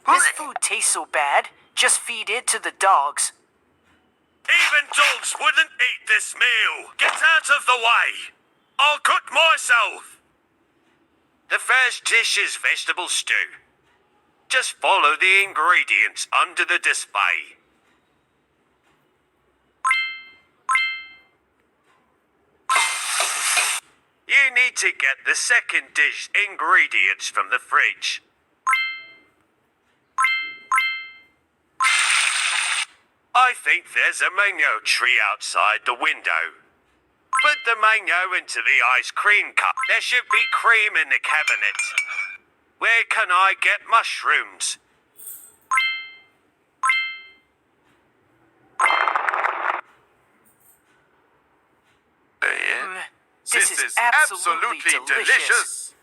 This food tastes so bad. Just feed it to the dogs. Even dogs wouldn't eat this meal. Get out of the way. I'll cook myself. The first dish is vegetable stew. Just follow the ingredients under the display. You need to get the second dish ingredients from the fridge. I think there's a mango tree outside the window. Put the mango into the ice cream cup. There should be cream in the cabinet. Where can I get mushrooms? This is absolutely delicious.